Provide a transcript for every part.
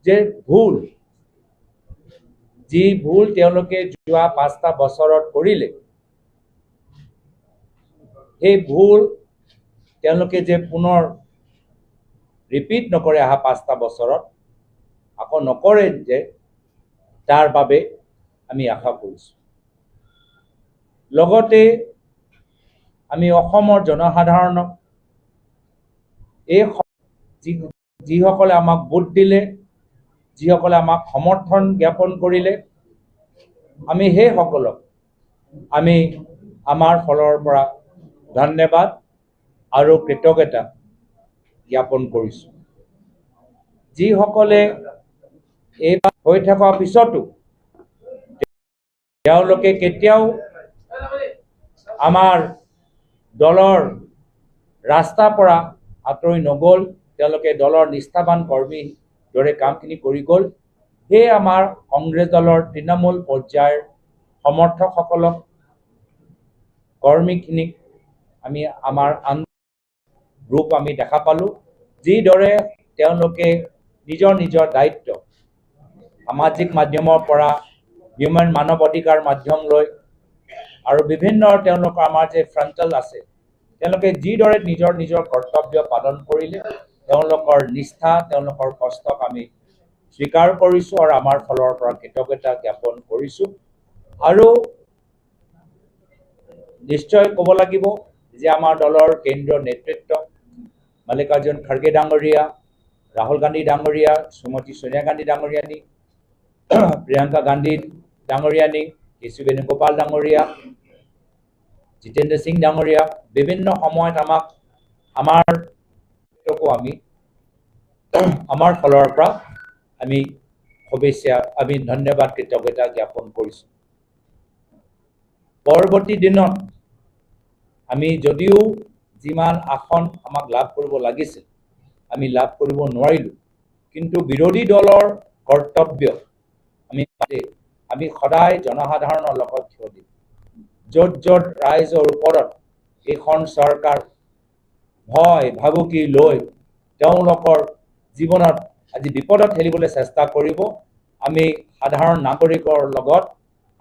যে ভুল যি ভুল তেওঁলোকে যোৱা 5টা বছৰত কৰিলে সেই ভুল তেওঁলোকে যে পুনৰ ৰিপিট নকৰে অহা 5টা বছৰত আকৌ নকৰে যে তাৰ বাবে আমি আশা কৰিছোঁ। লগতে আমি অসমৰ জনসাধাৰণক এই যিসকলে আমাক ভোট দিলে, যিসকলে আমাক সমৰ্থন জ্ঞাপন কৰিলে, আমি সেইসকলক আমি আমাৰ ফালৰ পৰা ধন্যবাদ আৰু কৃতজ্ঞতা জ্ঞাপন কৰিছোঁ। যিসকলে এইবাৰ হৈ থকাৰ পিছতো তেওঁলোকে কেতিয়াও আমাৰ দলৰ ৰাস্তাৰ পৰা আঁতৰি নগ'ল, তেওঁলোকে দলৰ নিষ্ঠাবান কৰ্মীৰ দৰে কামখিনি কৰি গ'ল। সেয়ে আমাৰ কংগ্ৰেছ দলৰ তৃণমূল পৰ্যায়ৰ সমৰ্থকসকলক, কৰ্মীখিনিক আমি আমাৰ ৰূপ আমি দেখা পালোঁ, যিদৰে তেওঁলোকে নিজৰ নিজৰ দায়িত্ব সামাজিক মাধ্যমৰ পৰা মানৱ অধিকাৰ মাধ্যম লৈ আৰু বিভিন্ন তেওঁলোকৰ আমাৰ যে ফ্ৰণ্টেল আছে, তেওঁলোকে যিদৰে নিজৰ নিজৰ কৰ্তব্য পালন কৰিলে, তেওঁলোকৰ নিষ্ঠা, তেওঁলোকৰ কষ্টক আমি স্বীকাৰ কৰিছোঁ আৰু আমাৰ ফালৰ পৰা কৃতজ্ঞতা জ্ঞাপন কৰিছোঁ। আৰু নিশ্চয় ক'ব লাগিব যে আমাৰ দলৰ কেন্দ্ৰীয় নেতৃত্ব মাল্লিকাৰ্জুন খাৰ্গে ডাঙৰীয়া, ৰাহুল গান্ধী ডাঙৰীয়া, শ্ৰীমতী সোনিয়া গান্ধী ডাঙৰীয়ানী, প্ৰিয়ংকা গান্ধী ডাঙৰীয়ানী, কেশৰী বেণুগোপাল ডাঙৰীয়া, জিতেন্দ্ৰ সিং ডাঙৰীয়া বিভিন্ন সময়ত আমাৰ ফালৰ পৰা আমি শুভেচ্ছা, আমি ধন্যবাদ কৃতজ্ঞতা জ্ঞাপন কৰিছোঁ। পৰৱৰ্তী দিনত আমি যদিও যিমান আসন আমাক লাভ কৰিব লাগিছিল আমি লাভ কৰিব নোৱাৰিলোঁ, কিন্তু বিৰোধী দলৰ কৰ্তব্য আমি সদায় জনসাধাৰণৰ লগত থিয় দিম। য'ত য'ত ৰাইজৰ ওপৰত এইখন চৰকাৰ ভয় ভাবুকি লৈ তেওঁলোকৰ জীৱনত আজি বিপদত ঠেলিবলৈ চেষ্টা কৰিব, আমি সাধাৰণ নাগৰিকৰ লগত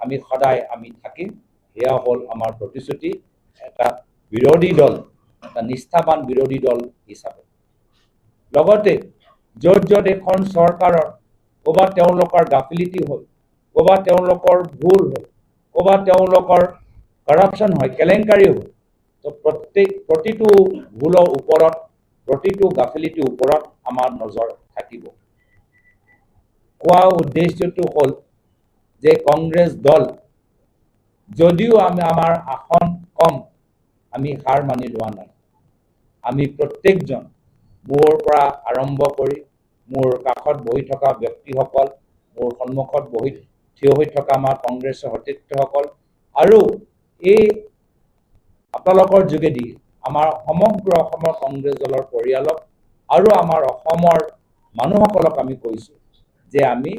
আমি সদায় আমি থাকিম। এয়া হ'ল আমাৰ প্ৰতিশ্ৰুতি এটা বিৰোধী দল, এটা নিষ্ঠাবান বিৰোধী দল হিচাপে। লগতে য'ত য'ত এখন চৰকাৰৰ ক'ৰবাত তেওঁলোকৰ গাফিলতি হ'ল, ক'ৰবাত তেওঁলোকৰ ভুল হ'ল, ক'ৰবাত তেওঁলোকৰ কৰাপশ্যন হয়, কেলেংকাৰী হ'ল, তো প্ৰতিটো ভুলৰ ওপৰত, প্ৰতিটো গাফিলতিৰ ওপৰত আমাৰ নজৰ থাকিব। কোৱা উদ্দেশ্যটো হ'ল যে কংগ্ৰেছ দল যদিও আমাৰ আসন কম, আমি হাৰ মানি লোৱা নাই। আমি প্ৰত্যেকজন, মোৰ পৰা আৰম্ভ কৰি মোৰ কাষত বহি থকা ব্যক্তিসকল, মোৰ সন্মুখত থিয় হৈ থকা আমাৰ কংগ্ৰেছৰ সতীৰ্থসকল আৰু এই আপোনালোকৰ যোগেদি আমাৰ সমগ্ৰ অসমৰ কংগ্ৰেছ দলৰ পৰিয়ালক আৰু আমাৰ অসমৰ মানুহসকলক আমি কৈছোঁ যে আমি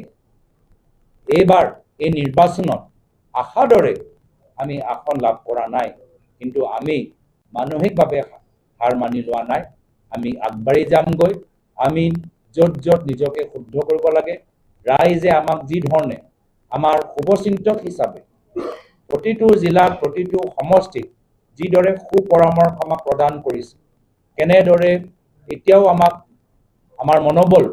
এইবাৰ এই নিৰ্বাচনত আশাৰ দৰে আমি আসন লাভ কৰা নাই, কিন্তু আমি মানসিকভাৱে হাৰ মানি লোৱা নাই। আমি আগবাঢ়ি যামগৈ। আমি য'ত য'ত নিজকে শুদ্ধ কৰিব লাগে, ৰাইজে আমাক যি ধৰণে আমাৰ শুভচিন্তক হিচাপে প্ৰতিটো জিলাত, প্ৰতিটো সমষ্টিত যিদৰে সুপৰামৰ্শ আমাক প্ৰদান কৰিছে, কেনেদৰে এতিয়াও আমাৰ মনোবল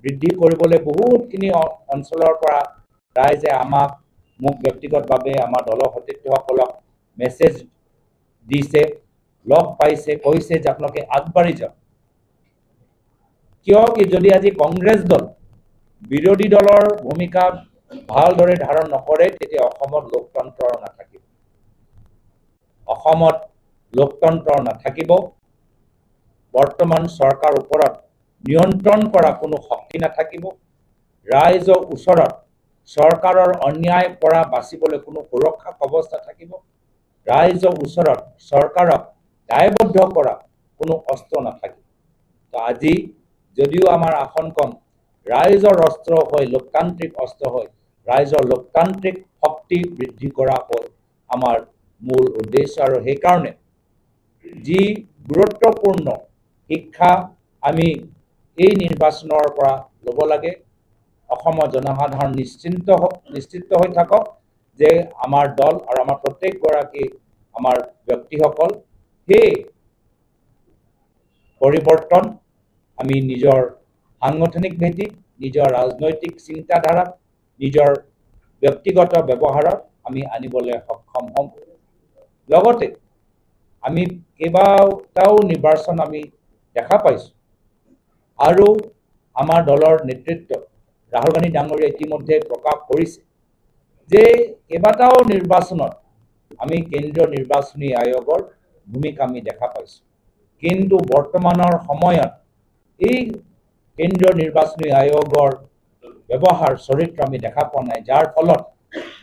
বৃদ্ধি কৰিবলৈ বহুতখিনি অঞ্চলৰ পৰা ৰাইজে মোক ব্যক্তিগতভাৱে আমাৰ দলৰ সতীৰ্থসকলক মেছেজ দিছে, লগ পাইছে, কৈছে যে আপোনালোকে আগবাঢ়ি যাওক। কিয় কি যদি আজি কংগ্ৰেছ দল বিৰোধী দলৰ ভূমিকা ভালদৰে ধাৰণ নকৰে, তেতিয়া অসমত লোকতন্ত্ৰ নাথাকিব। অসমত লোকতন্ত্ৰ নাথাকিব। বৰ্তমান চৰকাৰৰ ওপৰত নিয়ন্ত্ৰণ কৰা কোনো শক্তি নাথাকিব। ৰাইজৰ ওচৰত চৰকাৰৰ অন্যায়ৰ পৰা বাচিবলৈ কোনো সুৰক্ষা কৱচ নাথাকিব। ৰাইজৰ ওচৰত চৰকাৰক দায়বদ্ধ কৰা কোনো অস্ত্ৰ নাথাকিব। তো আজি যদিও আমাৰ আসন কম, ৰাইজৰ অস্ত্ৰ হৈ, লোকতান্ত্ৰিক অস্ত্ৰ হৈ ৰাইজৰ লোকতান্ত্ৰিক শক্তি বৃদ্ধি কৰা হ'ল আমাৰ মূল উদ্দেশ্য। আৰু সেইকাৰণে যি গুৰুত্বপূৰ্ণ শিক্ষা আমি এই নিৰ্বাচনৰ পৰা ল'ব লাগে, অসমৰ জনসাধাৰণ নিশ্চিত হৈ থাকক যে আমাৰ দল আৰু আমাৰ প্ৰত্যেকগৰাকী আমাৰ ব্যক্তিসকল সেই পৰিৱৰ্তন আমি নিজৰ সাংগঠনিক ভেটি, নিজৰ ৰাজনৈতিক চিন্তাধাৰাত, নিজৰ ব্যক্তিগত ব্যৱহাৰত আমি আনিবলৈ সক্ষম হ'ম। লগতে আমি কেইবাটাও নিৰ্বাচন আমি দেখা পাইছোঁ আৰু আমাৰ দলৰ নেতৃত্ব ৰাহুল গান্ধী ডাঙৰীয়া ইতিমধ্যে প্ৰকাশ কৰিছে যে কেইবাটাও নিৰ্বাচনত আমি কেন্দ্ৰীয় নিৰ্বাচনী আয়োগৰ ভূমিকা আমি দেখা পাইছোঁ, কিন্তু বৰ্তমানৰ সময়ত এই কেন্দ্ৰীয় নিৰ্বাচনী আয়োগৰ ব্যৱহাৰ চৰিত্ৰ আমি দেখা পোৱা নাই, যাৰ ফলত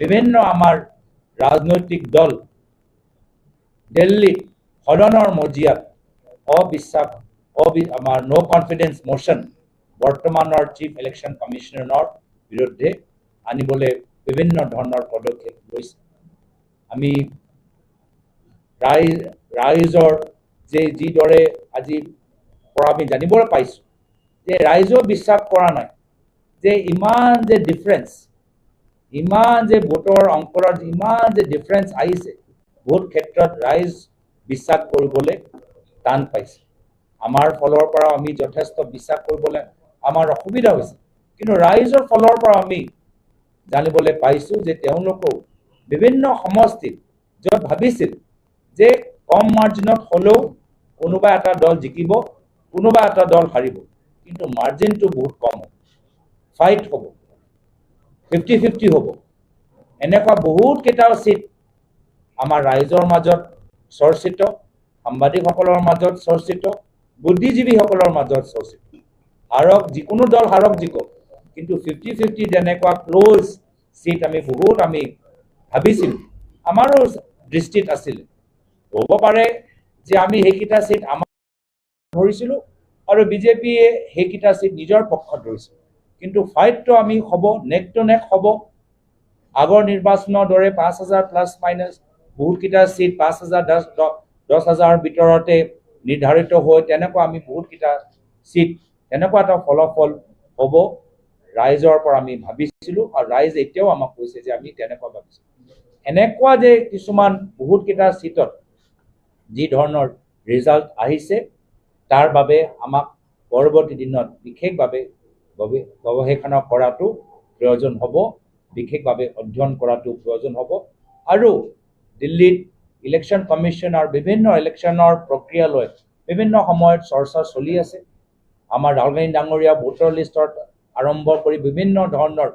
বিভিন্ন আমাৰ ৰাজনৈতিক দল দিল্লীত সদনৰ মজিয়াত আমাৰ নো কনফিডেন্স মোশ্যন বৰ্তমানৰ চিফ ইলেকশ্যন কমিশ্যনাৰৰ বিৰুদ্ধে আনিবলৈ বিভিন্ন ধৰণৰ পদক্ষেপ লৈছে। আমি ৰাইজৰ যিদৰে আজিৰ পৰা আমি জানিবলৈ পাইছোঁ যে ৰাইজেও বিশ্বাস কৰা নাই যে ইমান যে ডিফাৰেঞ্চ, ইমান যে ভোটৰ অংকৰত ইমান যে ডিফাৰেঞ্চ আহিছে, বহুত ক্ষেত্ৰত ৰাইজ বিশ্বাস কৰিবলৈ টান পাইছে। আমাৰ ফালৰ পৰা আমি যথেষ্ট বিশ্বাস কৰিবলৈ আমাৰ অসুবিধা হৈছে, কিন্তু ৰাইজৰ ফালৰ পৰা আমি জানিবলৈ পাইছোঁ যে তেওঁলোকেও বিভিন্ন সমষ্টিত য'ত ভাবিছিল যে কম মাৰ্জিনত হ'লেও কোনোবা এটা দল জিকিব, কোনোবা এটা দল হাৰিব, কিন্তু মাৰ্জিনটো বহুত কম হ'ব, ফাইট হ'ব, 50-50 হ'ব। এনেকুৱা বহুত কেইটাও চিট আমাৰ ৰাইজৰ মাজত চৰ্চিত, সাংবাদিকসকলৰ মাজত চৰ্চিত, বুদ্ধিজীৱীসকলৰ মাজত চৰ্চিত। হাৰক, যিকোনো দল হাৰক জিকক, কিন্তু 50-50 তেনেকুৱা ক্ল'জ চিট আমি বহুত ভাবিছিলোঁ, আমাৰো দৃষ্টিত আছিলে। হ'ব পাৰে যে আমি সেইকেইটা চিট আমাৰ ধৰিছিলোঁ আৰু বিজেপিয়ে সেইকেইটা চিট নিজৰ পক্ষত ধৰিছিল, কিন্তু ফাইটটো আমি হ'ব, নেক টু নেক হ'ব। আগৰ নিৰ্বাচনৰ দৰে 5,000 প্লাছ মাইনাছ বহুতকেইটা চিট 5,000-10,000 ভিতৰতে নিৰ্ধাৰিত হৈ তেনেকুৱা আমি বহুতকেইটা চিট তেনেকুৱা এটা ফলাফল হ'ব ৰাইজৰ পৰা আমি ভাবিছিলোঁ, আৰু ৰাইজে এতিয়াও আমাক কৈছে যে আমি তেনেকুৱা ভাবিছিলোঁ। এনেকুৱা যে কিছুমান বহুতকেইটা চিটত যি ধৰণৰ ৰিজাল্ট আহিছে, তাৰ বাবে আমাক পৰৱৰ্তী দিনত বিশেষভাৱে গৱেষণা কৰাটো প্ৰয়োজন হ'ব, বিশেষভাৱে অধ্যয়ন কৰাটো প্ৰয়োজন হ'ব। আৰু দিল্লীত ইলেকশ্যন কমিশ্যন আৰু বিভিন্ন ইলেকশ্যনৰ প্ৰক্ৰিয়ালৈ বিভিন্ন সময়ত চৰ্চা চলি আছে। আমাৰ ৰাহুল গান্ধী ডাঙৰীয়া ভোটাৰ লিষ্টত আৰম্ভ কৰি বিভিন্ন ধৰণৰ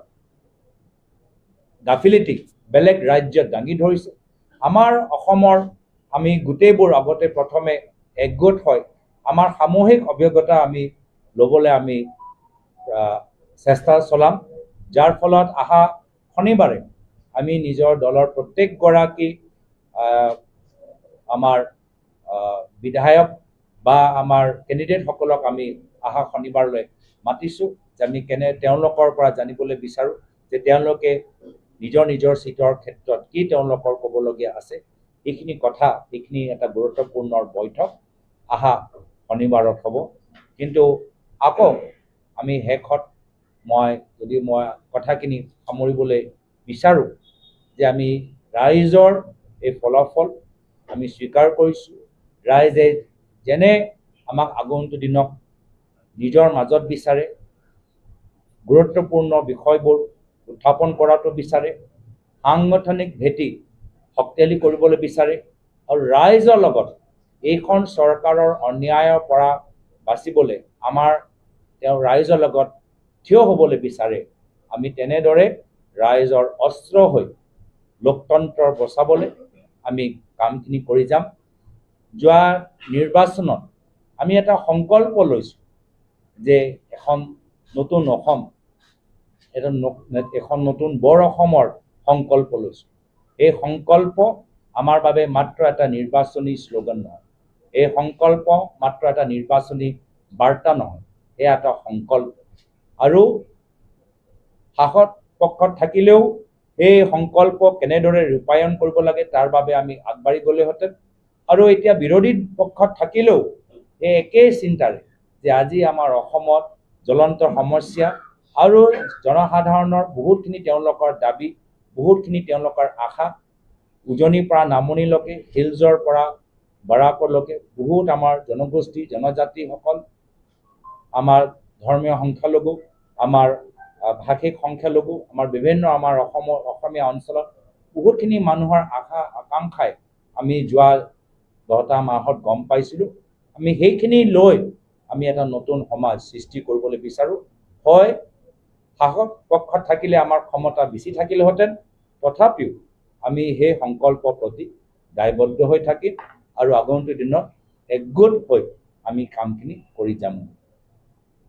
গাফিলতি বেলেগ ৰাজ্যত দাঙি ধৰিছে। আমাৰ অসমৰ আমি গোটেইবোৰ আগতে প্ৰথমে একগোট হয় আমাৰ সামূহিক অভিজ্ঞতা আমি ল'বলৈ আমি চেষ্টা চলাম, যাৰ ফলত অহা শনিবাৰে আমি নিজৰ দলৰ প্ৰত্যেকগৰাকী আমাৰ বিধায়ক বা আমাৰ কেণ্ডিডেটসকলক আমি অহা শনিবাৰলৈ মাতিছোঁ, যে আমি তেওঁলোকৰ পৰা জানিবলৈ বিচাৰোঁ যে তেওঁলোকে নিজৰ নিজৰ চিটৰ ক্ষেত্ৰত কি তেওঁলোকৰ ক'বলগীয়া আছে। এইখিনি কথা, এইখিনি এটা গুৰুত্বপূৰ্ণ বৈঠক অহা শনিবাৰত হ'ব। কিন্তু আকৌ আমি শেষত মই কথাখিনি সামৰিবলৈ বিচাৰোঁ যে আমি ৰাইজৰ এই ফলাফল আমি স্বীকাৰ কৰিছোঁ। ৰাইজে যেনে আমাক আগন্তুক দিনক নিজৰ মাজত বিচাৰে, গুৰুত্বপূৰ্ণ বিষয়বোৰ উত্থাপন কৰাটো বিচাৰে, সাংগঠনিক ভেটি শক্তিশালী কৰিবলৈ বিচাৰে, আৰু ৰাইজৰ লগত এইখন চৰকাৰৰ অন্যায়ৰ পৰা বাচিবলৈ তেওঁ ৰাইজৰ লগত থিয় হ'বলৈ বিচাৰে। আমি তেনেদৰে ৰাইজৰ অস্ত্ৰ হৈ লোকতন্ত্ৰ বচাবলৈ আমি কামখিনি কৰি যাম। যোৱা নিৰ্বাচনত আমি এটা সংকল্প লৈছোঁ যে এখন নতুন অসম, এখন নতুন বৰ অসমৰ সংকল্প লৈছোঁ। এই সংকল্প আমাৰ বাবে মাত্ৰ এটা নিৰ্বাচনী শ্লোগান নহয়, এই সংকল্প মাত্ৰ এটা নিৰ্বাচনী বাৰ্তা নহয়, এয়া এটা সংকল্প। আৰু শাসক পক্ষত থাকিলেও এই সংকল্প কেনেদৰে ৰূপায়ণ কৰিব লাগে তাৰ বাবে আমি আগবাঢ়ি গ'লোহেঁতেন, আৰু এতিয়া বিৰোধী পক্ষত থাকিলেও এই একেই চিন্তাৰে যে আজি আমাৰ অসমত জ্বলন্ত সমস্যা, আৰু জনসাধাৰণৰ বহুতখিনি তেওঁলোকৰ দাবী, বহুতখিনি তেওঁলোকৰ আশা, উজনিৰ পৰা নামনিলৈকে, হিলজৰ পৰা বাৰাকলৈকে বহুত আমাৰ জনগোষ্ঠী জনজাতিসকল, আমাৰ ধৰ্মীয় সংখ্যালঘু, আমাৰ ভাষিক সংখ্যালঘু, আমাৰ বিভিন্ন আমাৰ অসমীয়া অঞ্চলত বহুতখিনি মানুহৰ আশা আকাংক্ষাই আমি যোৱা 10টা মাহত গম পাইছিলোঁ। আমি সেইখিনি লৈ আমি এটা নতুন সমাজ সৃষ্টি কৰিবলৈ বিচাৰোঁ। হয়, শাসক পক্ষত থাকিলে আমাৰ ক্ষমতা বেছি থাকিলেহেঁতেন, তথাপিও আমি সেই সংকল্পৰ প্ৰতি দায়বদ্ধ হৈ থাকিম আৰু আগন্তুক দিনত একগোট হৈ আমি কামখিনি কৰি যাম।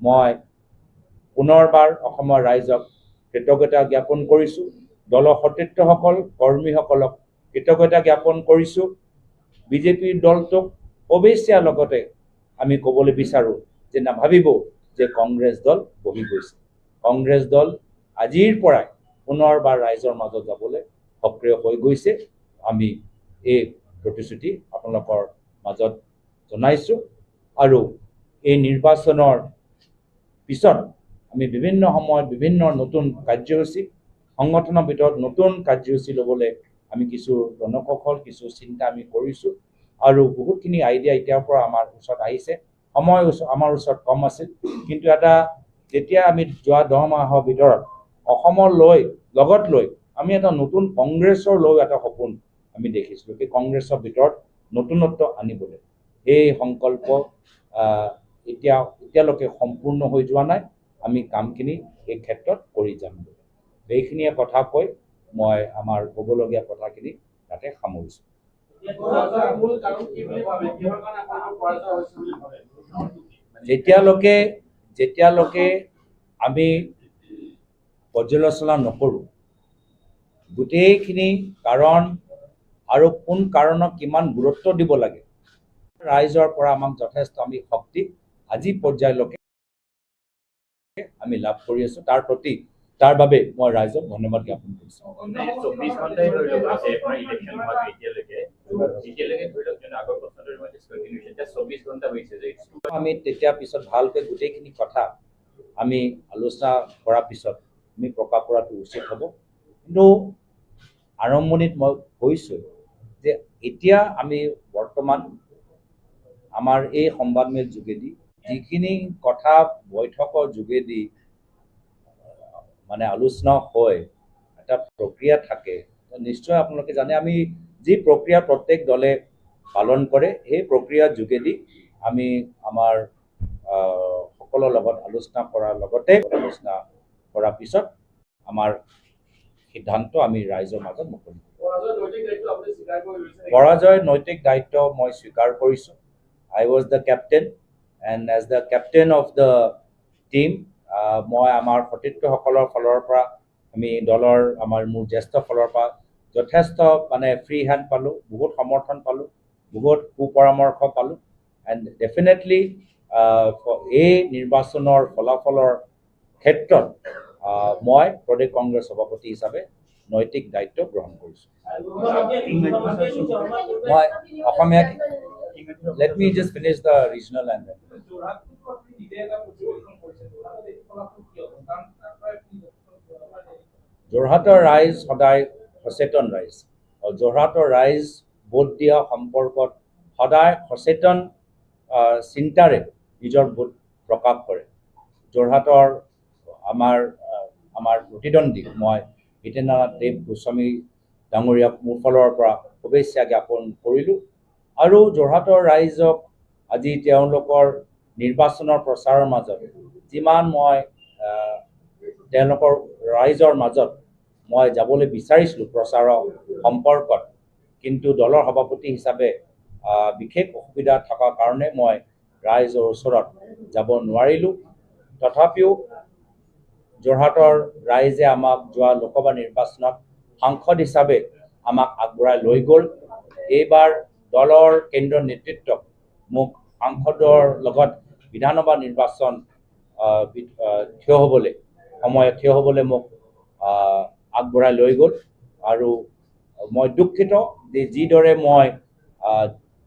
মই পুনৰবাৰ অসমৰ ৰাইজক কৃতজ্ঞতা জ্ঞাপন কৰিছোঁ। দলৰ সতীৰ্থসকল, কৰ্মীসকলক কৃতজ্ঞতা জ্ঞাপন কৰিছোঁ। বিজেপিৰ দলটোক অৱশ্যে লগতে আমি ক'বলৈ বিচাৰোঁ যে নাভাবিব যে কংগ্ৰেছ দল বহি গৈছে। কংগ্ৰেছ দল আজিৰ পৰাই পুনৰবাৰ ৰাইজৰ মাজত যাবলৈ সক্ৰিয় হৈ গৈছে। আমি এই প্ৰতিশ্ৰুতি আপোনালোকৰ মাজত জনাইছোঁ আৰু এই নিৰ্বাচনৰ পিছত আমি বিভিন্ন সময়ত বিভিন্ন নতুন কাৰ্যসূচী, সংগঠনৰ ভিতৰত নতুন কাৰ্যসূচী ল'বলৈ আমি কিছু ৰণকৌশল, কিছু চিন্তা আমি কৰিছোঁ আৰু বহুতখিনি আইডিয়া এতিয়াৰ পৰা আমাৰ ওচৰত আহিছে। সময় আমাৰ ওচৰত কম আছিল, কিন্তু এটা যেতিয়া আমি যোৱা 10 মাহৰ ভিতৰত অসমৰ লগত লৈ আমি এটা নতুন কংগ্ৰেছৰ লৈ এটা সপোন আমি দেখিছিলোঁ। সেই কংগ্ৰেছৰ ভিতৰত নতুনত্ব আনিবলৈ এই সংকল্প এতিয়ালৈকে সম্পূৰ্ণ হৈ যোৱা নাই। আমি কামখিনি এই ক্ষেত্ৰত কৰি যাম। এইখিনিয়ে কথা কৈ মই আমাৰ ক'বলগীয়া কথাখিনি তাতে সামৰিছোঁ। যেতিয়ালৈকে আমি পৰ্যালোচনা নকৰোঁ গোটেইখিনি কাৰণ আৰু কোন কাৰণক কিমান গুৰুত্ব দিব লাগে, ৰাইজৰ পৰা আমাক যথেষ্ট আমি শক্তি আজি পৰ্যায়লৈকে আমি লাভ কৰি আছোঁ। তাৰ বাবে মই ৰাইজক ধন্যবাদ জ্ঞাপন কৰিছোঁ। আমি তেতিয়া পিছত ভালকৈ গোটেইখিনি কথা আমি আলোচনা কৰাৰ পিছত আমি প্ৰকাশ কৰাটো উচিত হ'ব। কিন্তু আৰম্ভণিত মই কৈছোঁ যে এতিয়া আমি বৰ্তমান আমাৰ এই সংবাদমেল যোগেদি যিখিনি কথা বৈঠকৰ যোগেদি মানে আলোচনা হয়, এটা প্ৰক্ৰিয়া থাকে, নিশ্চয় আপোনালোকে জানে আমি যি প্ৰক্ৰিয়া প্ৰত্যেক দলে পালন কৰে সেই প্ৰক্ৰিয়াৰ যোগেদি আমি আমাৰ সকলৰ লগত আলোচনা কৰাৰ লগতে আলোচনা কৰাৰ পিছত আমাৰ সিদ্ধান্ত আমি ৰাইজৰ মাজত মুকলি কৰোঁ। পৰাজয়ৰ নৈতিক দায়িত্ব মই স্বীকাৰ কৰিছোঁ। I was the captain and as the captain of the team মই আমাৰ সতীৰ্থসকলৰ ফালৰ পৰা আমি দলৰ মোৰ জ্যেষ্ঠ ফালৰ পৰা যথেষ্ট মানে ফ্ৰী হেণ্ড পালোঁ, বহুত সমৰ্থন পালোঁ, বহুত কুপৰামৰ্শ পালোঁ এণ্ড ডেফিনেটলি এই নিৰ্বাচনৰ ফলাফলৰ ক্ষেত্ৰত মই প্ৰদেশ কংগ্ৰেছ সভাপতি হিচাপে নৈতিক দায়িত্ব গ্ৰহণ কৰিছোঁ। মই অসমীয়া Let me just finish the regional and then. যোৰহাটৰ ৰাইজ সদায় সচেতন ৰাইজ আৰু যোৰহাটৰ ৰাইজ ভোট দিয়া সম্পৰ্কত সদায় সচেতন চিন্তাৰে নিজৰ ভোট প্ৰকাশ কৰে। যোৰহাটৰ আমাৰ প্ৰতিদ্বন্দ্বী মই হিতেন্দ্ৰনাথ দেৱ গোস্বামী ডাঙৰীয়াক মোৰ ফালৰ পৰা শুভেচ্ছা জ্ঞাপন কৰিলোঁ আৰু যোৰহাটৰ ৰাইজক আজি তেওঁলোকৰ নিৰ্বাচনৰ প্ৰচাৰৰ মাজত যিমান মই তেওঁলোকৰ ৰাইজৰ মাজত মই যাবলৈ বিচাৰিছিলোঁ প্ৰচাৰৰ সম্পৰ্কত, কিন্তু দলৰ সভাপতি হিচাপে বিশেষ অসুবিধা থকাৰ কাৰণে মই ৰাইজৰ ওচৰত যাব নোৱাৰিলোঁ। তথাপিও যোৰহাটৰ ৰাইজে আমাক যোৱা লোকসভা নিৰ্বাচনত সাংসদ হিচাপে আমাক আগবঢ়াই লৈ গ'ল। এইবাৰ দলৰ কেন্দ্ৰীয় নেতৃত্বক মোক সাংসদৰ লগত বিধানসভা নিৰ্বাচন থিয় হ'বলৈ মোক আগবঢ়াই লৈ গ'ল আৰু মই দুঃখিত যে যিদৰে মই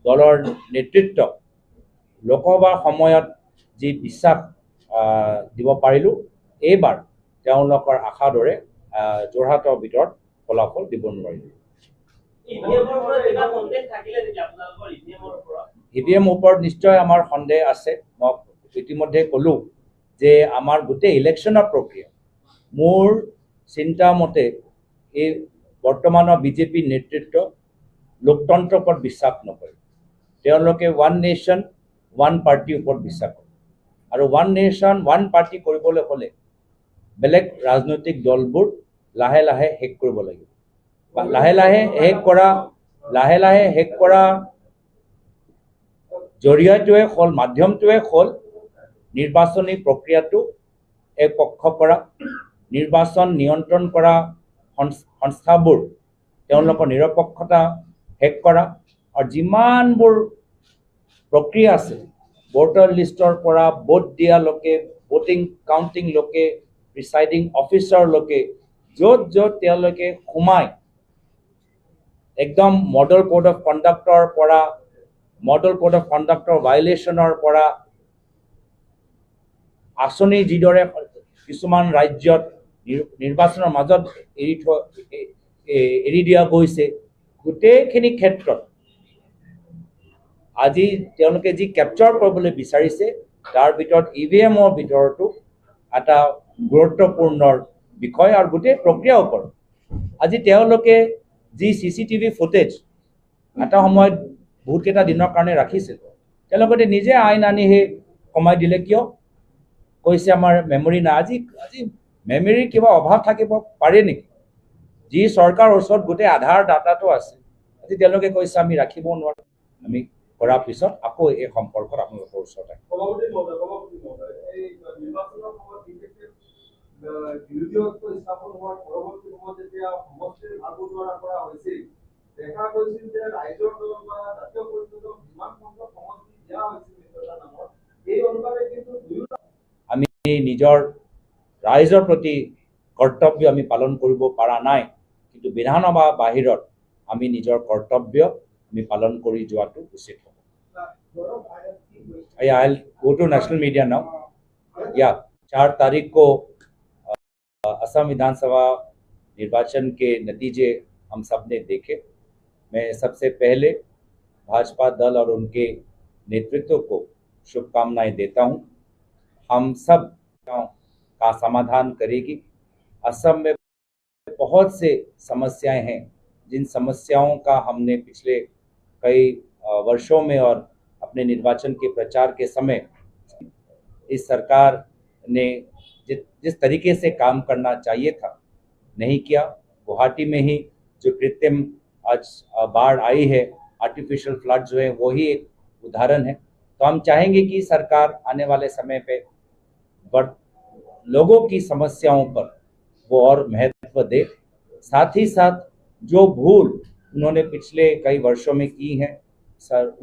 দলৰ নেতৃত্বক লোকসভাৰ সময়ত যি বিশ্বাস দিব পাৰিলোঁ, এইবাৰ তেওঁলোকৰ আশাৰ দৰে যোৰহাটৰ ভিতৰত ফলাফল দিব নোৱাৰিলে। ইভিএম ওপৰত নিশ্চয় আমাৰ সন্দেহ আছে। মই ইতিমধ্যে ক'লো যে আমাৰ গোটেই ইলেকশ্যনৰ প্ৰক্ৰিয়া মোৰ চিন্তা মতে এই বৰ্তমানৰ বিজেপি নেতৃত্ব লোকতন্ত্ৰৰ ওপৰত বিশ্বাস নকৰে। তেওঁলোকে ওৱান নেশ্যন ওৱান পাৰ্টিৰ ওপৰত বিশ্বাস কৰে আৰু ওৱান নেশ্যন ওৱান পাৰ্টি কৰিবলৈ হ'লে বেলেগ ৰাজনৈতিক দলবোৰ লাহে লাহে শেষ কৰিব লাগিব। লাহে লাহে শেষ কৰা জৰিয়টোৱে হ'ল মাধ্যমটোৱে হ'ল নিৰ্বাচনী প্ৰক্ৰিয়াটো একপক্ষ কৰা, নিৰ্বাচন নিয়ন্ত্ৰণ কৰা সংস্থাবোৰ তেওঁলোকৰ নিৰপেক্ষতা শেষ কৰা আৰু যিমানবোৰ প্ৰক্ৰিয়া আছে ভোটাৰ লিষ্টৰ পৰা ভোট দিয়ালৈকে ভোটিং কাউণ্টিং লৈকে প্ৰিচাইডিং অফিচাৰলৈকে য'ত য'ত তেওঁলোকে সোমাই একদম মডেল কোড অফ কণ্ডাক্টৰ পৰা মডেল কোড অফ কণ্ডাক্টৰ ভায়লেশ্যনৰ পৰা আঁচনি যিদৰে কিছুমান ৰাজ্যত নিৰ্বাচনৰ মাজত এৰি দিয়া গৈছে, গোটেইখিনি ক্ষেত্ৰত আজি তেওঁলোকে যি কেপচাৰ কৰিবলৈ বিচাৰিছে তাৰ ভিতৰত ইভিএমৰ ভিতৰতো এটা গুৰুত্বপূৰ্ণ বিষয় আৰু গোটেই প্ৰক্ৰিয়াৰ ওপৰত আজি তেওঁলোকে যি CCTV ফুটেজ এটা সময়ত বহুতকেইটা দিনৰ কাৰণে ৰাখিছিল, তেওঁলোকে নিজে আইন আনি সেই কমাই দিলে কিয়? কৈছে আমাৰ মেমৰি নাই। আজি মেমৰিৰ কিবা অভাৱ থাকিব পাৰে নেকি? যি চৰকাৰৰ ওচৰত গোটেই আধাৰ ডাটাটো আছে, আজি তেওঁলোকে কৈছে আমি ৰাখিব নোৱাৰোঁ। আমি কৰাৰ পিছত আকৌ এই সম্পৰ্কত আপোনালোকৰ ওচৰত আমি নিজৰ ৰাইজৰ প্ৰতি কৰ্তব্য আমি পালন কৰিব পৰা নাই, কিন্তু বিধানসভা বাহিৰত আমি নিজৰ কৰ্তব্য আমি পালন কৰি যোৱাটো উচিত হ'ব। I'll go to national media now. 4 तारीख को असम विधानसभा निर्वाचन के नतीजे हम सब ने देखे। मैं सबसे पहले भाजपा दल और उनके नेतृत्व को शुभकामनाएं देता हूं। हम सब का समाधान करेगी। असम में बहुत से समस्याएं हैं, जिन समस्याओं का हमने पिछले कई वर्षों में और अपने निर्वाचन के प्रचार के समय इस सरकार ने जिस तरीके से काम करना चाहिए था नहीं किया। गुवाहाटी में ही जो कृत्रिम आज बाढ़ आई है, आर्टिफिशियल फ्लड जो है, वही एक उदाहरण है। तो हम चाहेंगे कि सरकार आने वाले समय पे लोगों की समस्याओं पर वो और महत्व दे। साथ ही साथ जो भूल उन्होंने पिछले कई वर्षों में की है,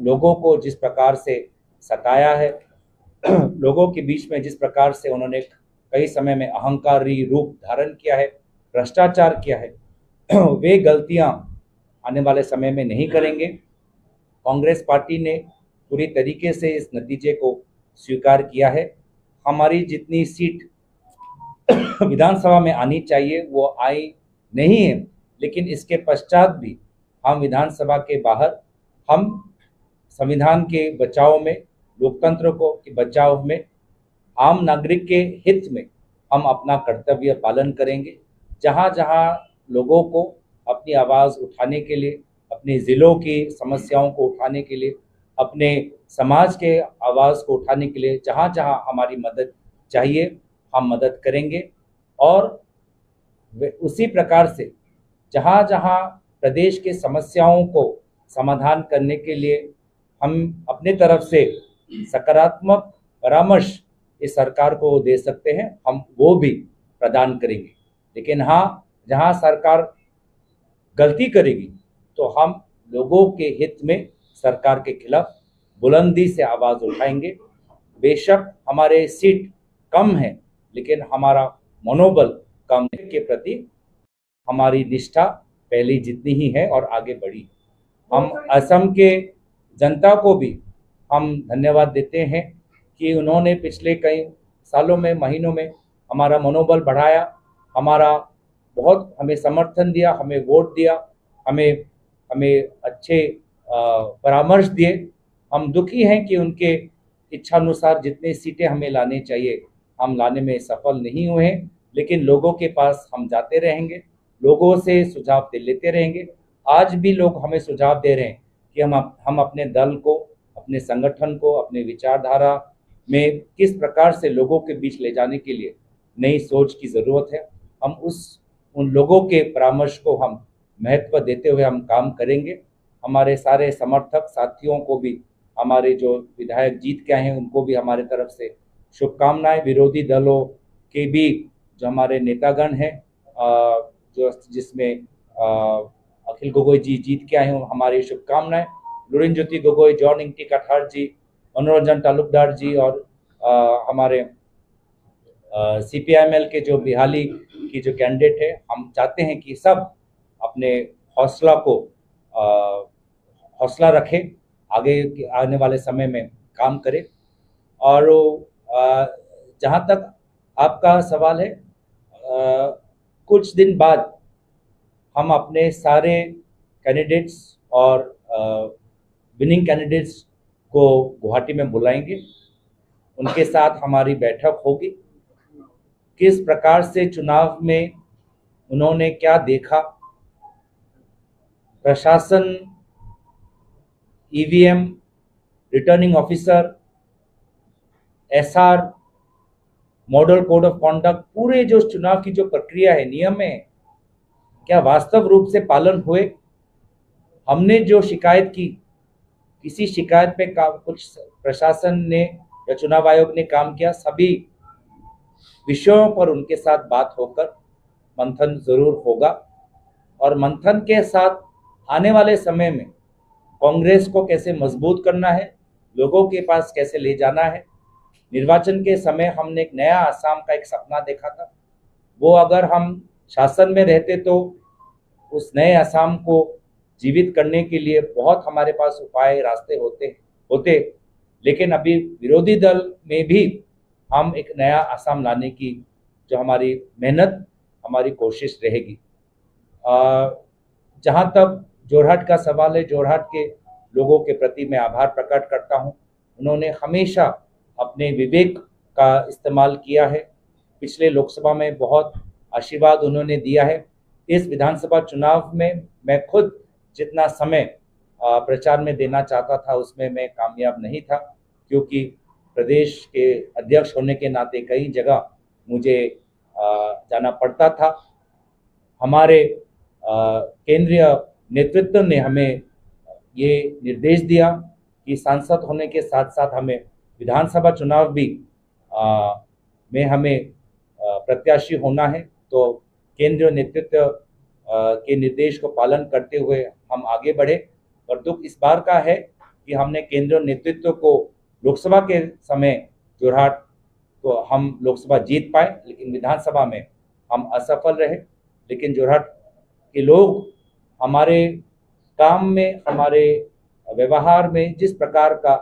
लोगों को जिस प्रकार से सताया है, लोगों के बीच में जिस प्रकार से उन्होंने कई समय में अहंकारी रूप धारण किया है, भ्रष्टाचार किया है, वे गलतियां आने वाले समय में नहीं करेंगे। कांग्रेस पार्टी ने पूरी तरीके से इस नतीजे को स्वीकार किया है। हमारी जितनी सीट विधानसभा में आनी चाहिए वो आई नहीं है, लेकिन इसके पश्चात भी हम विधानसभा के बाहर हम संविधान के बचाव में, लोकतंत्र को के बचाव में, आम नागरिक के हित में हम अपना कर्तव्य पालन करेंगे। जहाँ जहाँ लोगों को अपनी आवाज़ उठाने के लिए, अपने ज़िलों की समस्याओं को उठाने के लिए, अपने समाज के आवाज़ को उठाने के लिए जहाँ जहाँ हमारी मदद चाहिए हम मदद करेंगे। और उसी प्रकार से जहाँ जहाँ प्रदेश के समस्याओं को समाधान करने के लिए हम अपने तरफ से सकारात्मक परामर्श इस सरकार को दे सकते हैं, हम वो भी प्रदान करेंगे। लेकिन हाँ, जहाँ सरकार गलती करेगी तो हम लोगों के हित में सरकार के खिलाफ बुलंदी से आवाज़ उठाएंगे। बेशक हमारे सीट कम है, लेकिन हमारा मनोबल कम के प्रति हमारी निष्ठा पहले जितनी ही है और आगे बढ़ी। हम असम के जनता को भी हम धन्यवाद देते हैं कि उन्होंने पिछले कई सालों में, महीनों में हमारा मनोबल बढ़ाया, हमारा बहुत हमें समर्थन दिया, हमें वोट दिया, हमें हमें अच्छे परामर्श दिए। हम दुखी हैं कि उनके इच्छानुसार जितनी सीटें हमें लानी चाहिए हम लाने में सफल नहीं हुए हैं, लेकिन लोगों के पास हम जाते रहेंगे, लोगों से सुझाव लेते रहेंगे। आज भी लोग हमें सुझाव दे रहे हैं कि हम अपने दल को, अपने संगठन को, अपने विचारधारा में किस प्रकार से लोगों के बीच ले जाने के लिए नई सोच की ज़रूरत है। हम उन लोगों के परामर्श को हम महत्व देते हुए हम काम करेंगे। हमारे सारे समर्थक साथियों को भी, हमारे जो विधायक जीत के आए हैं उनको भी हमारे तरफ से शुभकामनाएं। विरोधी दलों के भी जो हमारे नेतागण हैं, जो जिसमें अखिल गोगोई जी जीत के आए हैं, हमारी शुभकामनाएं। लुरिनज्योति गोगोई, जॉन इंटी कठार जी, मनोरंजन तालुकदार जी और हमारे CPIML के जो बिहाली की जो कैंडिडेट है, हम चाहते हैं कि सब अपने हौसला रखें, आगे आने वाले समय में काम करें। और जहाँ तक आपका सवाल है, कुछ दिन बाद हम अपने सारे कैंडिडेट्स और विनिंग कैंडिडेट्स को गुवाहाटी में बुलाएंगे, उनके साथ हमारी बैठक होगी। किस प्रकार से चुनाव में उन्होंने क्या देखा, प्रशासन, EVM, returning officer, SR, model code of conduct, पूरे जो चुनाव की जो प्रक्रिया है, नियम है, क्या वास्तव रूप से पालन हुए। हमने जो शिकायत की, किसी शिकायत पे कुछ प्रशासन ने या चुनाव आयोग ने काम किया, सभी विषयों पर उनके साथ बात होकर मंथन जरूर होगा। और मंथन के साथ आने वाले समय में कांग्रेस को कैसे मजबूत करना है, लोगों के पास कैसे ले जाना है। निर्वाचन के समय हमने एक नया असम का एक सपना देखा था, वो अगर हम शासन में रहते तो उस नए असम को जीवित करने के लिए बहुत हमारे पास उपाय, रास्ते होते। लेकिन अभी विरोधी दल में भी हम एक नया असम लाने की जो हमारी मेहनत, हमारी कोशिश रहेगी। जहाँ तक जोरहाट का सवाल है, जोरहाट के लोगों के प्रति मैं आभार प्रकट करता हूँ। उन्होंने हमेशा अपने विवेक का इस्तेमाल किया है। पिछले लोकसभा में बहुत आशीर्वाद उन्होंने दिया है। इस विधानसभा चुनाव में मैं खुद जितना समय प्रचार में देना चाहता था उसमें मैं कामयाब नहीं था, क्योंकि प्रदेश के अध्यक्ष होने के नाते कई जगह मुझे जाना पड़ता था। हमारे केंद्रीय नेतृत्व ने हमें ये निर्देश दिया कि सांसद होने के साथ साथ हमें विधानसभा चुनाव भी में हमें प्रत्याशी होना है। तो केंद्रीय नेतृत्व के निर्देश को पालन करते हुए हम आगे बढ़े। और दुख इस बार का है कि हमने केंद्रीय नेतृत्व को लोकसभा के समय जोरहाट को हम लोकसभा जीत पाए, लेकिन विधानसभा में हम असफल रहे। लेकिन जोरहाट के लोग हमारे काम में, हमारे व्यवहार में जिस प्रकार का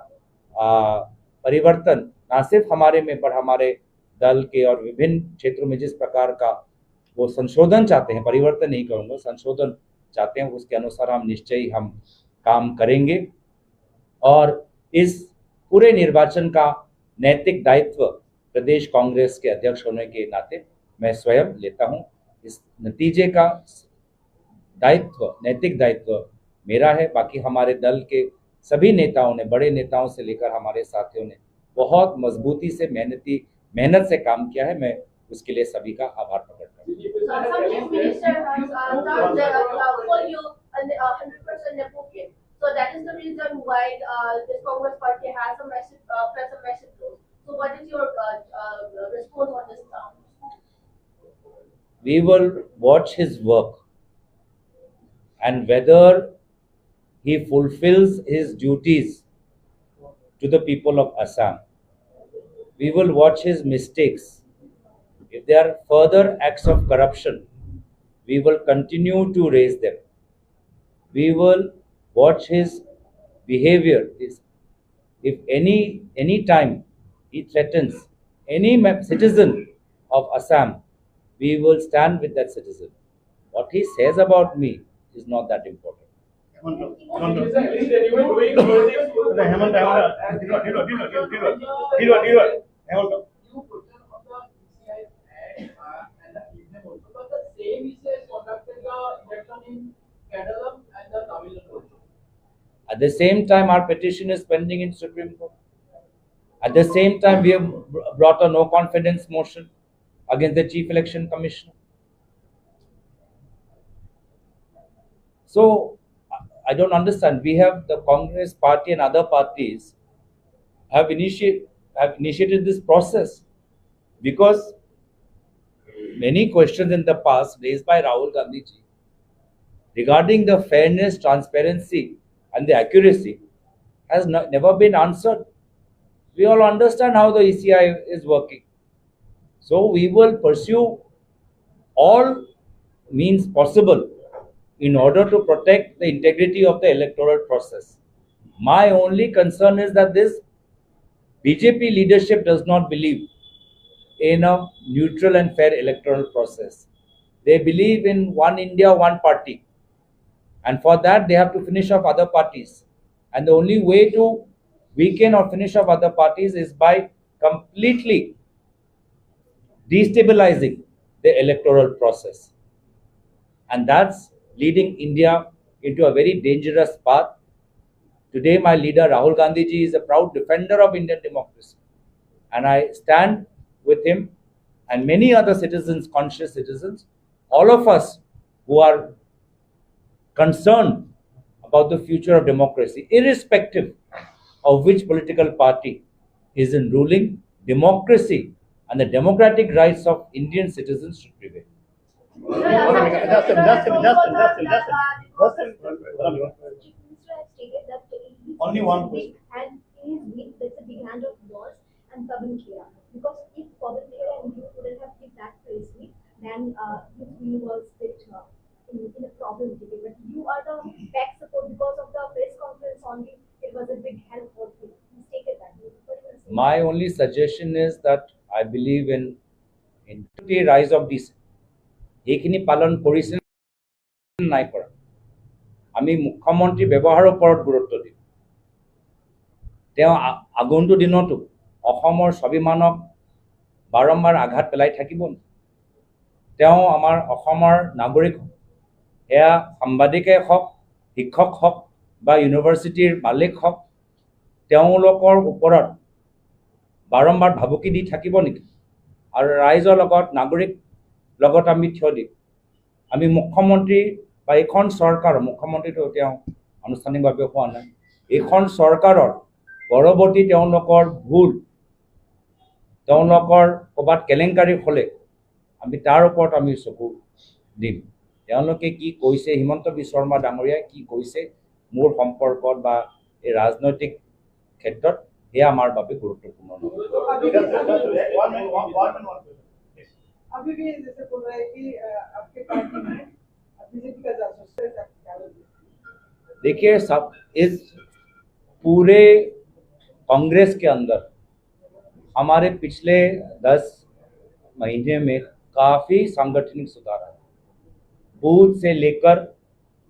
परिवर्तन न सिर्फ हमारे में पर हमारे दल के और विभिन्न क्षेत्रों में जिस प्रकार का वो संशोधन चाहते हैं, परिवर्तन नहीं करूँगा, संशोधन चाहते हैं, उसके अनुसार हम निश्चय ही हम काम करेंगे। और इस पूरे निर्वाचन का नैतिक दायित्व प्रदेश कांग्रेस के अध्यक्ष होने के नाते मैं स्वयं लेता हूं। इस नतीजे का दायित्व, नैतिक दायित्व मेरा है। बाकी हमारे दल के सभी नेताओं ने, बड़े नेताओं से लेकर हमारे साथियों ने बहुत मजबूती से मेहनत से काम किया है। मैं उसके लिए सभी का आभार प्रकट करता हूँ। So that is the reason why this Congress party has a massive press and massive growth. So what is your response on this now? We will watch his work, and whether he fulfills his duties to the people of Assam. We will watch his mistakes. If there are further acts of corruption, we will continue to raise them. We will watch his behavior. If any time he threatens any citizen of Assam, we will stand with that citizen. What he says about me is not that important. You put them on the ECI and the evening also, but the same ECI conducted the election in Kerala and the Tamil Nadu also. At the same time, our petition is pending in Supreme Court. At the same time, we have brought a no confidence motion against the Chief Election Commissioner. So, I don't understand. We have the Congress party and other parties have initiated this process because many questions in the past raised by Rahul Gandhi ji regarding the fairness, transparency, and the accuracy has never been answered. We all understand how the ECI is working. So we will pursue all means possible in order to protect the integrity of the electoral process. My only concern is that this BJP leadership does not believe in a neutral and fair electoral process. They believe in one India, one party. And for that, they have to finish off other parties. And the only way to weaken or finish off other parties is by completely destabilizing the electoral process. And that's leading India into a very dangerous path. Today, my leader Rahul Gandhi ji is a proud defender of Indian democracy. And I stand with him and many other citizens, conscious citizens, all of us who are concerned about the future of democracy, irrespective of which political party is in ruling. Democracy and the democratic rights of Indian citizens should prevail. Only one question. And is weak, there's a big hand of yours and Pavan Khera. Because if Pavan Khera and you wouldn't have given that press meet, then this we was bit in a problem today. But you are the back support because of the press conference only. It was a big help for you. Please take it back. My only suggestion is that I believe in the rise of this. এইখিনি পালন কৰিছে নাই কৰা আমি মুখ্যমন্ত্ৰী ব্যৱহাৰৰ ওপৰত গুৰুত্ব দিম তেওঁ আগন্তুক দিনতো অসমৰ স্বাভিমানক বাৰম্বাৰ আঘাত পেলাই থাকিব তেওঁ আমাৰ অসমৰ নাগৰিক এয়া সাংবাদিকে হওক শিক্ষক হওক বা ইউনিভাৰ্চিটিৰ মালিক হওক তেওঁলোকৰ ওপৰত বাৰম্বাৰ ভাবুকি দি থাকিব নেকি আৰু ৰাইজৰ লগত নাগৰিক লগত আমি থিয় দিম আমি মুখ্যমন্ত্ৰী বা এখন চৰকাৰ মুখ্যমন্ত্ৰীটো তেওঁ আনুষ্ঠানিকভাৱে হোৱা নাই এখন চৰকাৰৰ পৰৱৰ্তী তেওঁলোকৰ ভুল তেওঁলোকৰ ক'ৰবাত কেলেংকাৰী হ'লে আমি তাৰ ওপৰত আমি চকু দিম তেওঁলোকে কি কৈছে হিমন্ত বিশ্ব শৰ্মা ডাঙৰীয়াই কি কৈছে মোৰ সম্পৰ্কত বা এই ৰাজনৈতিক ক্ষেত্ৰত এয়া আমাৰ বাবে গুৰুত্বপূৰ্ণ अभी भी जैसे बोल रहा है कि आपके पार्टी में बीजेपी का जासूस है देखिए सब इस पूरे कांग्रेस के अंदर हमारे पिछले 10 महीने में काफ़ी सांगठनिक सुधार है बूथ से लेकर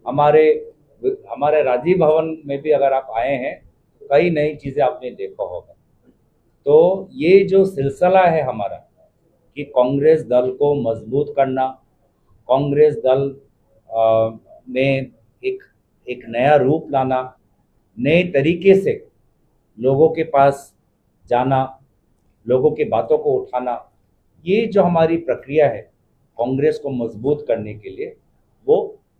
हमारे राजीव भवन में भी अगर आप आए हैं कई नई चीज़ें आपने देखा होगा तो ये जो सिलसिला है हमारा कि कांग्रेस दल को मजबूत करना कांग्रेस दल में एक नया रूप लाना नए तरीके से लोगों के पास जाना लोगों की बातों को उठाना ये जो हमारी प्रक्रिया है कांग्रेस को मजबूत करने के लिए वो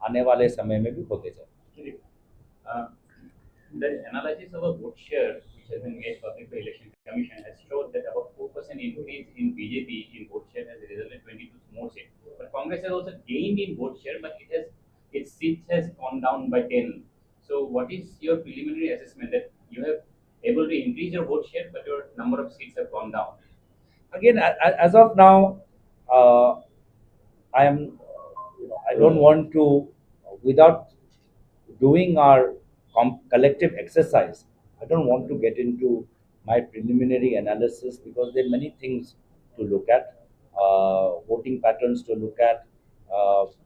आने वाले समय में भी होते जाए The analysis of a vote share which has been made public by Election Commission has showed that about 4% increase in BJP in vote share has resulted in 22 more seats. But Congress has also gained in vote share, but its seats has gone down by 10. So what is your preliminary assessment that you have able to increase your vote share, but your number of seats have gone down? Again, as of now, I don't want to, without doing our collective exercise, I don't want to get into my preliminary analysis because there are many things to look at. voting patterns to look at.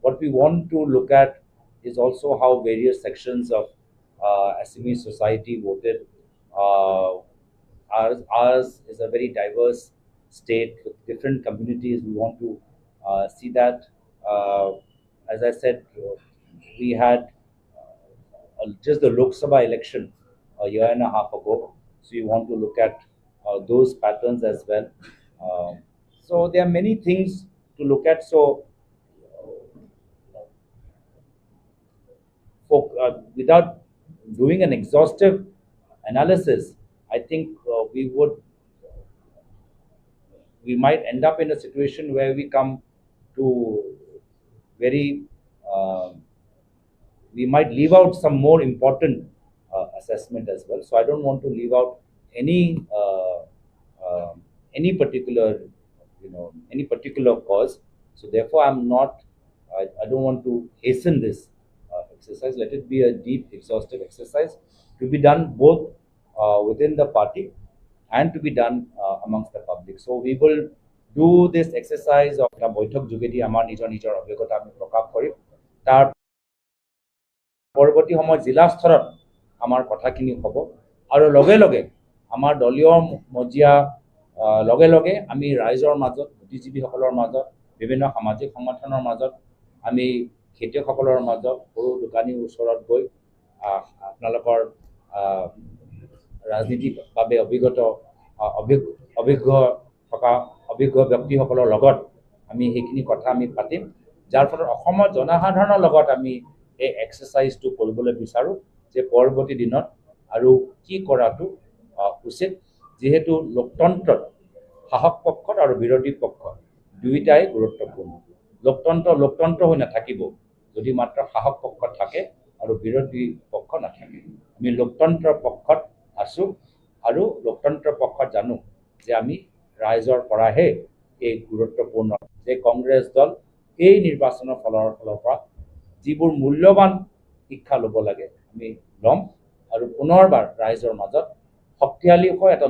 What we want to look at is also how various sections of Assamese society voted. Ours is a very diverse state with different communities. We want to see that. As I said, we had just the Lok Sabha election a year and a half ago. So you want to look at those patterns as well. So there are many things to look at. So without doing an exhaustive analysis, I think we might end up in a situation where we come to very we might leave out some more important assessment as well. So I don't want to leave out any particular any particular cause. So therefore, I don't want to hasten this exercise. Let it be a deep, exhaustive exercise to be done both within the party and to be done amongst the public. So we will do this exercise of the বৈঠক যোগেদি আমাৰ নিজৰ নিজৰ অভিজ্ঞতা আমি প্ৰকাশ কৰিম তাৰ পৰৱৰ্তী সময়ত জিলা স্তৰত আমাৰ কথাখিনি হ'ব আৰু লগে লগে আমাৰ দলীয় মজিয়া লগে লগে আমি ৰাইজৰ মাজত বুদ্ধিজীৱীসকলৰ মাজত বিভিন্ন সামাজিক সংগঠনৰ মাজত আমি খেতিয়কসকলৰ মাজত সৰু দোকানীৰ ওচৰত গৈ আপোনালোকৰ ৰাজনীতিৰ বাবে অভিজ্ঞ ব্যক্তিসকলৰ লগত আমি সেইখিনি কথা আমি পাতিম যাৰ ফলত অসমৰ জনসাধাৰণৰ লগত আমি এই এক্সাৰচাইজটো কৰিবলৈ বিচাৰোঁ যে পৰৱৰ্তী দিনত আৰু কি কৰাটো উচিত যিহেতু লোকতন্ত্ৰত শাসক পক্ষত আৰু বিৰোধী পক্ষ দুয়োটাই গুৰুত্বপূৰ্ণ লোকতন্ত্ৰ হৈ নাথাকিব যদি মাত্ৰ শাসক পক্ষ থাকে আৰু বিৰোধী পক্ষ নাথাকে আমি লোকতন্ত্ৰৰ পক্ষত আছোঁ আৰু লোকতন্ত্ৰৰ পক্ষত জানো যে আমি ৰাইজৰ পৰাহে এই গুৰুত্বপূৰ্ণ যে কংগ্ৰেছ দল এই নিৰ্বাচনৰ ফালৰ পৰা যিবোৰ মূল্যৱান শিক্ষা ল'ব লাগে আমি ল'ম আৰু পুনৰবাৰ ৰাইজৰ মাজত শক্তিশালী হৈ এটা